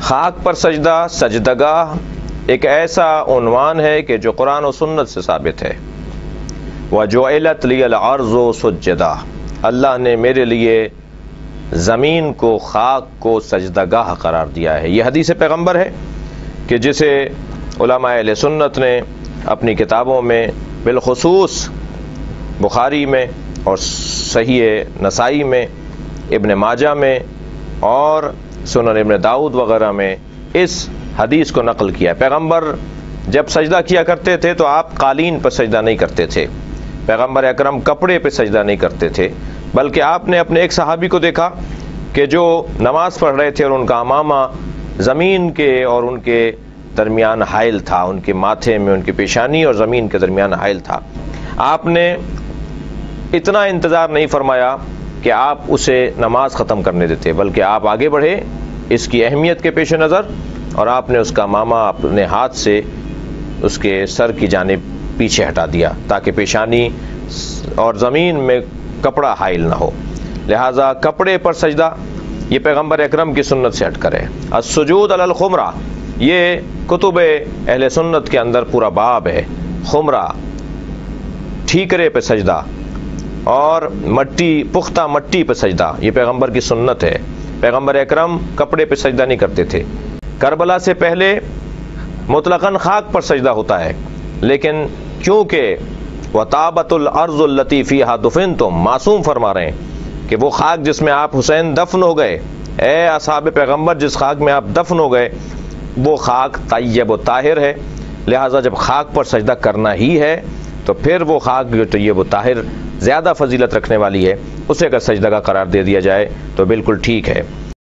خاک پر سجدہ، سجدگاہ ایک ایسا عنوان ہے کہ جو قرآن و سنت سے ثابت ہے۔ وَجُعِلَتْ لِيَ الْأَرْضُ سُجَّدًا، اللہ نے میرے لیے زمین کو، خاک کو سجدگاہ قرار دیا ہے۔ یہ حدیث پیغمبر ہے کہ جسے علماء اہل سنت نے اپنی کتابوں میں، بالخصوص بخاری میں اور صحیح نسائی میں، ابن ماجہ میں اور سنن ابن داؤد وغیرہ میں اس حدیث کو نقل کیا ہے۔ پیغمبر جب سجدہ کیا کرتے تھے تو آپ قالین پر سجدہ نہیں کرتے تھے، پیغمبر اکرم کپڑے پہ سجدہ نہیں کرتے تھے، بلکہ آپ نے اپنے ایک صحابی کو دیکھا کہ جو نماز پڑھ رہے تھے اور ان کا امامہ زمین کے اور ان کے درمیان حائل تھا، ان کے ماتھے میں، ان کی پیشانی اور زمین کے درمیان حائل تھا۔ آپ نے اتنا انتظار نہیں فرمایا کہ آپ اسے نماز ختم کرنے دیتے، بلکہ آپ آگے بڑھے اس کی اہمیت کے پیش نظر، اور آپ نے اس کا امامہ اپنے ہاتھ سے اس کے سر کی جانب پیچھے ہٹا دیا تاکہ پیشانی اور زمین میں کپڑا حائل نہ ہو۔ لہٰذا کپڑے پر سجدہ یہ پیغمبر اکرم کی سنت سے ہٹ کر ہے۔ السجود علی الخمرہ، یہ کتب اہل سنت کے اندر پورا باب ہے۔ خمرہ، ٹھیکرے پہ سجدہ اور مٹی، پختہ مٹی پہ سجدہ، یہ پیغمبر کی سنت ہے۔ پیغمبر اکرم کپڑے پہ سجدہ نہیں کرتے تھے۔ کربلا سے پہلے مطلقاً خاک پر سجدہ ہوتا ہے، لیکن کیونکہ وَطَابَتُ الْأَرْضُ الَّتِي فِيهَا دُفِنْتُمْ، معصوم فرما رہے ہیں کہ وہ خاک جس میں آپ حسین دفن ہو گئے، اے اصحاب پیغمبر جس خاک میں آپ دفن ہو گئے، وہ خاک طیب و طاہر ہے۔ لہٰذا جب خاک پر سجدہ کرنا ہی ہے تو پھر وہ خاک جو طیب و طاہر زیادہ فضیلت رکھنے والی ہے، اسے اگر سجدہ کا قرار دے دیا جائے تو بالکل ٹھیک ہے۔